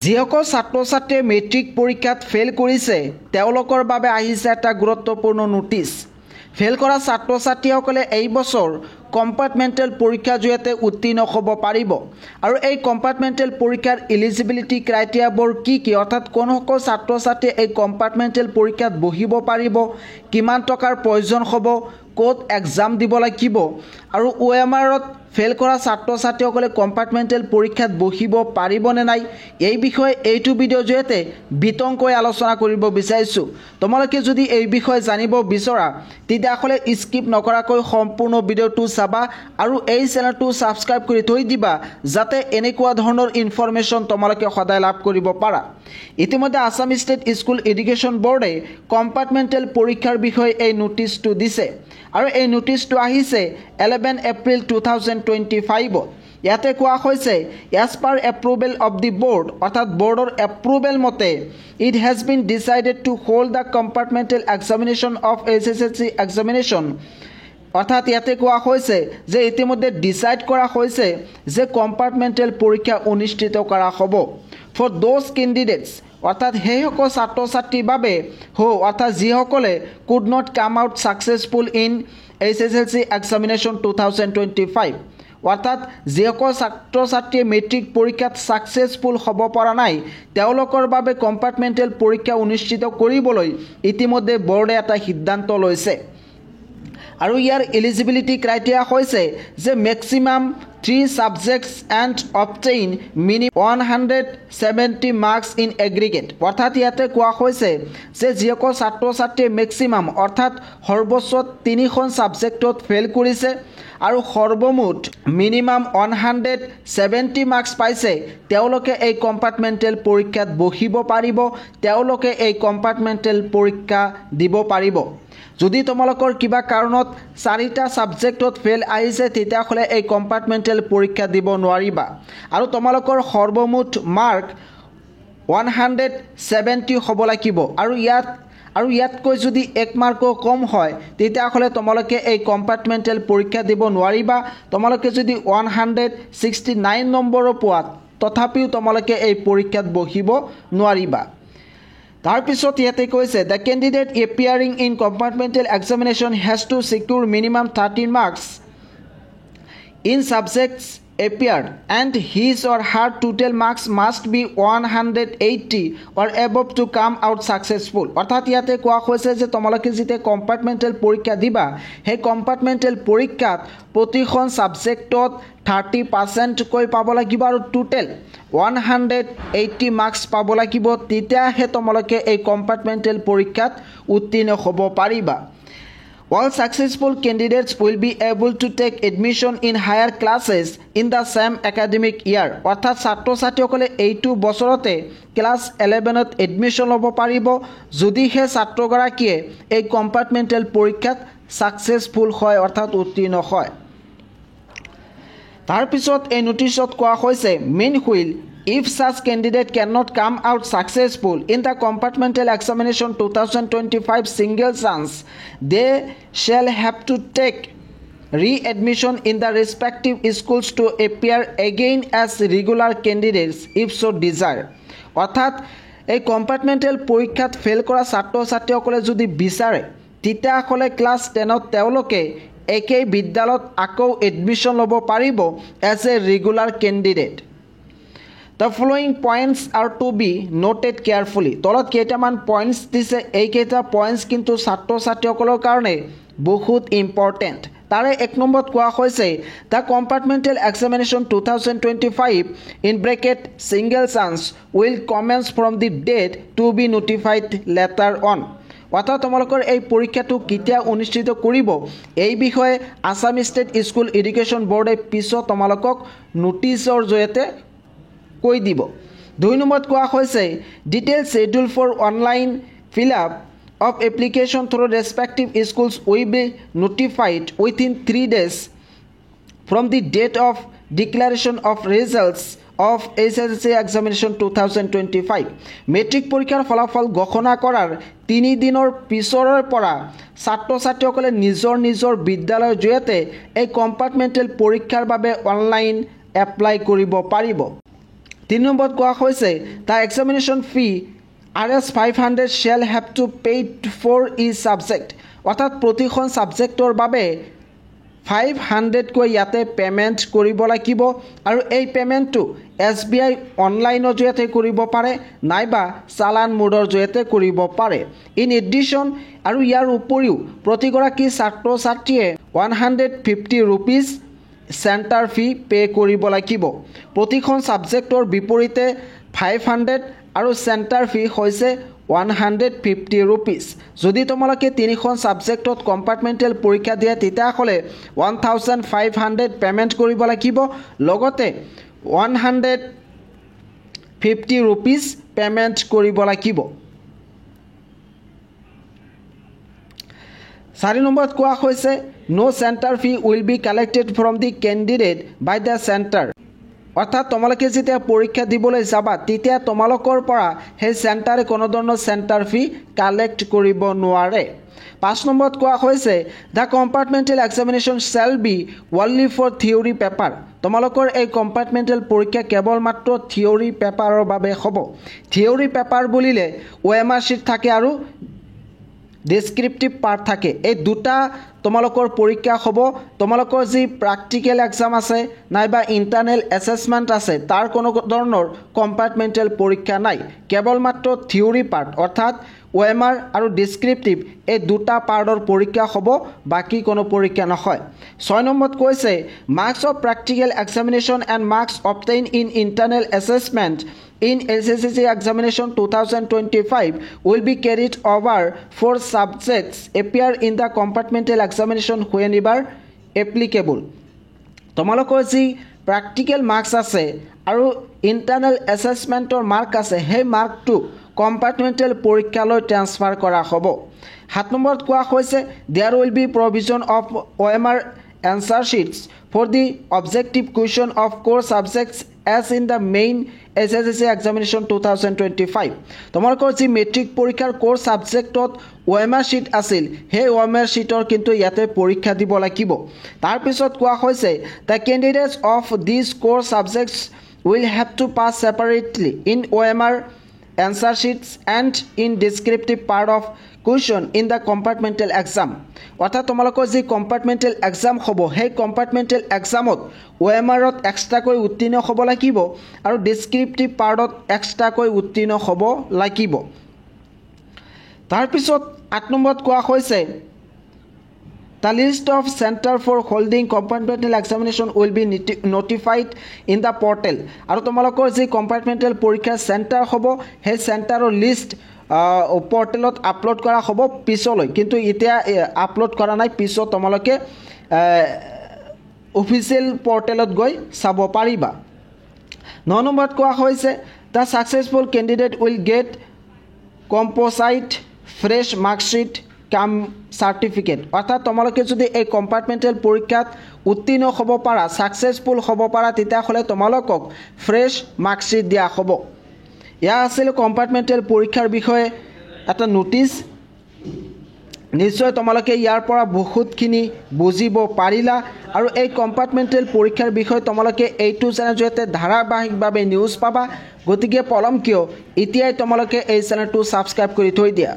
যিসকল ছাত্ৰ ছাত্ৰীয়ে মেট্ৰিক পৰীক্ষাত ফেইল কৰিছে তেওঁলোকৰ বাবে আহিছে এটা গুৰুত্বপূৰ্ণ নোটিছ। ফেইল কৰা ছাত্ৰ ছাত্ৰীসকলে এই বছৰ কম্পাৰ্টমেণ্টেল পৰীক্ষাৰ জৰিয়তে উত্তীৰ্ণ হ'ব পাৰিব আৰু এই কম্পাৰ্টমেণ্টেল পৰীক্ষাৰ এলিজিবিলিটি ক্ৰাইটেৰিয়াবোৰ কি অৰ্থাৎ কোনসকল ছাত্ৰ ছাত্ৰীয়ে এই কম্পাৰ্টমেণ্টেল পৰীক্ষাত বহিব পাৰিব, কিমান টকাৰ প্ৰয়োজন হ'ব, ক'ত এক্সাম দিব লাগিব আৰু OMRত ফেইল কৰা ছাত্ৰ ছাত্ৰীসকলে কম্পাৰ্টমেণ্টেল পৰীক্ষাত বহিব পাৰিবনে নাই এই বিষয়ে এইটো ভিডিঅ'ৰ জৰিয়তে বিতংকৈ আলোচনা কৰিব বিচাৰিছোঁ। তোমালোকে যদি এই বিষয়ে জানিব বিচৰা তেতিয়াহ'লে স্কিপ নকৰাকৈ সম্পূৰ্ণ ভিডিঅ'টো চাবা আৰু এই চেনেলটো ছাবস্ক্ৰাইব কৰি থৈ দিবা যাতে এনেকুৱা ধৰণৰ ইনফৰমেশ্যন তোমালোকে সদায় লাভ কৰিব পাৰা। ইতিমধ্যে আসাম ষ্টেট স্কুল এডুকেশ্যন বোৰ্ডে কম্পাৰ্টমেণ্টেল পৰীক্ষাৰ বিষয়ে এই নোটিছটো দিছে আৰু এই নোটিছটো আহিছে 11 এপ্ৰিল 2025। ইয়াতে কোৱা হৈছে as per approval of the board অৰ্থাৎ বোৰ্ডৰ এপ্ৰুভেল মতে it has been decided to hold the compartmental examination of SSLC examination. অৰ্থাৎ ইয়াতে কোৱা হৈছে যে ইতিমধ্যে ডিচাইড কৰা হৈছে যে কম্পাৰ্টমেণ্টেল পৰীক্ষা অনুষ্ঠিত কৰা হ'ব ফৰ দ'জ কেণ্ডিডেটছ অৰ্থাৎ সেইসকল ছাত্ৰ ছাত্ৰীৰ বাবে অৰ্থাৎ যিসকলে could not come out successful in SSLC examination 2025। অৰ্থাৎ যিসকল ছাত্ৰ ছাত্ৰীয়ে মেট্ৰিক পৰীক্ষাত ছাকচেছফুল হ'ব পৰা নাই তেওঁলোকৰ বাবে কম্পাৰ্টমেণ্টেল পৰীক্ষা অনুষ্ঠিত কৰিবলৈ ইতিমধ্যে বোৰ্ডে এটা সিদ্ধান্ত লৈছে আৰু ইয়াৰ এলিজিবিলিটি ক্ৰাইটেৰিয়া হৈছে যে maximum 3 subjects and obtain minimum 170 marks in aggregate। অৰ্থাৎ ইয়াতে কোৱা হৈছে যে যিসকল ছাত্ৰ ছাত্ৰীয়ে মেক্সিমাম অৰ্থাৎ সৰ্বোচ্চ 3খন ছাবজেক্টত ফেইল কৰিছে আৰু সৰ্বমুঠ মিনিমাম 170 মাৰ্কছ পাইছে তেওঁলোকে এই কম্পাৰ্টমেণ্টেল পৰীক্ষাত বহিব পাৰিব, তেওঁলোকে এই কম্পাৰ্টমেণ্টেল পৰীক্ষা দিব পাৰিব। যদি তোমালোকৰ কিবা কাৰণত 4টা ছাবজেক্টত ফেইল আহিছে তেতিয়াহ'লে এই কম্পাৰ্টমেণ্টেল পৰীক্ষা দিব নোৱাৰিবা আৰু তোমালোকৰ সৰ্বমুঠ মাৰ্ক 170 হ'ব লাগিব আৰু ইয়াতকৈ যদি 1 মাৰ্কো কম হয় তেতিয়াহ'লে তোমালোকে এই কম্পাৰ্টমেণ্টেল পৰীক্ষা দিব নোৱাৰিবা। তোমালোকে যদি 169 নম্বৰো পোৱা তথাপিও তোমালোকে এই পৰীক্ষাত বহিব নোৱাৰিবা। তাৰপিছত ইয়াতে কৈছে the candidate appearing in compartmental examination has to secure minimum 13 marks in subjects appeared and his or her total marks must be 180 or above to come out successful। অৰ্থাৎ ইয়াতে কোৱা হৈছে যে তোমালোকে যেতিয়া কম্পাৰ্টমেণ্টেল পৰীক্ষা দিবা সেই কম্পাৰ্টমেণ্টেল পৰীক্ষাত প্ৰতিখন ছাবজেক্টত 30% কৈ পাব লাগিব আৰু টোটেল 180 মাৰ্কছ পাব লাগিব, তেতিয়াহে তোমালোকে এই কম্পাৰ্টমেণ্টেল পৰীক্ষাত উত্তীৰ্ণ হ'ব পাৰিবা। All successful candidates will be able to take admission in higher classes in the same academic year। অৰ্থাৎ ছাত্ৰ ছাত্ৰীসকলে এইটো বছৰতে ক্লাছ 11ত এডমিশ্যন ল'ব পাৰিব যদিহে ছাত্ৰগৰাকীয়ে এই কম্পাৰ্টমেণ্টেল পৰীক্ষাত ছাকচেছফুল হয় অৰ্থাৎ উত্তীৰ্ণ হয়। তাৰপিছত এই নোটিছত কোৱা হৈছে meanwhile if such candidate cannot come out successful in the compartmental examination 2025 single chance, they shall have to take re-admission in the respective schools to appear again as regular candidates if so desire। অৰ্থাৎ এই compartmental পৰীক্ষাত fail কৰা ছাত্ৰ ছাত্ৰীসকলে যদি বিচাৰে তেতিয়াহ'লে class 10ত তেওঁলোকে একেই বিদ্যালয়ত আকৌ এডমিশ্যন ল'ব পাৰিব as a regular candidate. The following points are to be noted carefully। তলত কেইটামান পইণ্টছ দিছে, এইকেইটা পইণ্টছ কিন্তু ছাত্ৰ ছাত্ৰীসকলৰ কাৰণে বহুত ইম্পৰ্টেণ্ট। তাৰে 1 নম্বৰত কোৱা হৈছে the compartmental examination 2025 in bracket single chance will commence from the date to be notified later on. অৰ্থাৎ তোমালোকৰ এই পৰীক্ষাটো কেতিয়া অনুষ্ঠিত কৰিব এই বিষয়ে আসাম ষ্টেট স্কুল এডুকেশ্যন বোৰ্ডে পিছত তোমালোকক নোটিছৰ জৰিয়তে কৈ দিব। 2 নম্বৰত কোৱা হৈছে detail schedule for online fill up of application through respective schools will be notified within 3 days from the date of declaration of results of SSLC examination 2025। Matric পৰীক্ষাৰ ফলাফল ঘোষণা কৰাৰ 3 দিনৰ পিছৰৰ পৰা ছাত্ৰ ছাত্ৰীসকলে নিজৰ বিদ্যালয়ৰ জৰিয়তে এই কম্পাৰ্টমেণ্টেল পৰীক্ষাৰ বাবে অনলাইন এপ্লাই কৰিব পাৰিব। 3 নম্বৰত কোৱা হৈছে the examination fee Rs 500 shall have to paid for each subject অৰ্থাৎ প্ৰতিখন সাবজেক্টৰ বাবে 500 কৈ ইয়াতে পেমেন্ট কৰিব লাগিব আৰু এই পেমেন্টটো SBI অনলাইনৰ জৰিয়তে কৰিব পাৰে নাইবা চালান মোডৰ জৰিয়তে কৰিব পাৰে ইন এডিশ্যন আৰু ইয়াৰ উপৰিও প্ৰতিগৰাকী ছাত্ৰ ছাত্ৰীয়ে 150 rupees চেণ্টাৰ ফি পে কৰিব লাগিব প্ৰতিখন সাবজেক্টৰ বিপৰীতে 500 আৰু চেণ্টাৰ ফি হৈছে 150 rupees যদি তোমালোকে তিনিখন সাবজেক্টত কম্পাৰ্টমেণ্টেল পৰীক্ষা দিয়া তেতিয়াহ'লে 1500 পেমেন্ট কৰিব লাগিব লগতে 150 rupees পেমেন্ট কৰিব লাগিব 4 নম্বৰত কোৱা হৈছে no center fee will be collected from the candidate by the center অৰ্থাৎ তোমালোকে যেতিয়া পৰীক্ষা দিবলৈ যাবা তেতিয়া তোমালোকৰ পৰা সেই চেণ্টাৰে কোনো ধৰণৰ চেণ্টাৰ ফি কালেক্ট কৰিব নোৱাৰে 5 নম্বৰত কোৱা হৈছে the compartmental examination shall be only for theory paper তোমালোকৰ এই কম্পাৰ্টমেণ্টেল পৰীক্ষা কেৱল মাত্ৰ থিওৰি পেপাৰৰ বাবে হ'ব থিওৰি পেপাৰ বুলিলে OMR sheet থাকে আৰু ডেসক্ৰিপটিভ পাৰ্ট থাকে এই দুটা তোমালোকৰ পৰীক্ষা হ'ব তোমালোকৰ যি প্ৰ্যাকটিক্যাল এক্সাম আছে নাইবা ইন্টাৰনেল অ্যাসেসমেন্ট আছে তাৰ কোনো ধৰণৰ কম্পাৰ্টমেণ্টেল পৰীক্ষা নাই কেৱল মাত্ৰ থিওৰি পাৰ্ট অৰ্থাৎ OMR আৰু ডেসক্ৰিপটিভ এই দুটা পাৰ্টৰ পৰীক্ষা হ'ব বাকি কোনো পৰীক্ষা নহয় 6 নম্বৰত কৈছে marks of practical examination and marks obtained in internal assessment in SSC examination 2025 will be carried over for subjects appear in the compartmental examination whenever applicable তোমালোকৰ যি প্ৰ্যাকটিক্যাল মাৰ্কস আছে আৰু ইন্টাৰনেল অ্যাসেসমেন্টৰ মাৰ্ক আছে সেই মাৰ্কটো কম্পাৰ্টমেণ্টেল পৰীক্ষালৈ ট্ৰান্সফাৰ কৰা হ'ব 7 নম্বৰত কোৱা হৈছে there will be provision of OMR answer sheets for the objective question of core subjects as in the main SSC examination 2025 তোমালোকৰ যি মেট্ৰিক পৰীক্ষাৰ কোৰ সাবজেক্টত OMR sheet আছিল সেই OMR sheetor কিন্তু ইয়াতে পৰীক্ষা দিব লাগিব তাৰ পিছত কোৱা হৈছে the candidates of these core subjects will have to pass separately in OMR answer sheets and in descriptive part of question in the compartmental exam অৰ্থাৎ তোমালোকৰ যি কম্পাৰ্টমেণ্টেল এক্সাম হ'ব সেই কম্পাৰ্টমেণ্টেল এক্সামত OMRত এক্সট্ৰাকৈ উত্তীৰ্ণ হ'ব লাগিব আৰু ডেসক্ৰিপটিভ পাৰ্টত এক্সট্ৰাকৈ উত্তীৰ্ণ হ'ব লাগিব তাৰ পিছত 8 নম্বৰত কোৱা হৈছে The list of center for holding compartmental examination will be notified in the portal আৰু তোমালোকৰ যি কম্পাৰ্টমেণ্টেল পৰীক্ষা চেণ্টাৰ হ'ব সেই চেণ্টাৰৰ লিষ্ট পোৰ্টেলত আপলোড কৰা হ'ব পিছলৈ কিন্তু এতিয়া আপলোড কৰা নাই পিছত তোমালোকে অফিচিয়েল পোৰ্টেলত গৈ চাব পাৰিবা 9 নম্বৰত কোৱা হৈছে the successful candidate will get composite fresh mark sheet কাম সার্টিফিকেট অর্থাৎ তোমালোকে যদি এই কম্পার্টমেন্টেল পরীক্ষাত উত্তীৰ্ণ হ'ব পাৰা সাকসেসফুল হ'ব পাৰা তেতিয়াহ'লে তোমালোকক ফ্ৰেশ মাৰ্কশিট দিয়া হ'ব ইয়া আছিল কম্পাৰ্টমেন্টেল পৰীক্ষাৰ বিষয়ে এটা নোটিছ নিশ্চয় তোমালোকে ইয়াৰ পৰা বহুতখিনি বুজিব পাৰিলা আৰু এই কম্পাৰ্টমেন্টেল পৰীক্ষাৰ বিষয়ে তোমালোকে এইটো চেনেলৰ জৰিয়তে ধাৰাবাহিকভাৱে নিউজ পাবা গতিকে পলম কিয় এতিয়াই তোমালোকে এই চেনেলটো সাবস্ক্ৰাইব কৰি থৈ দিয়া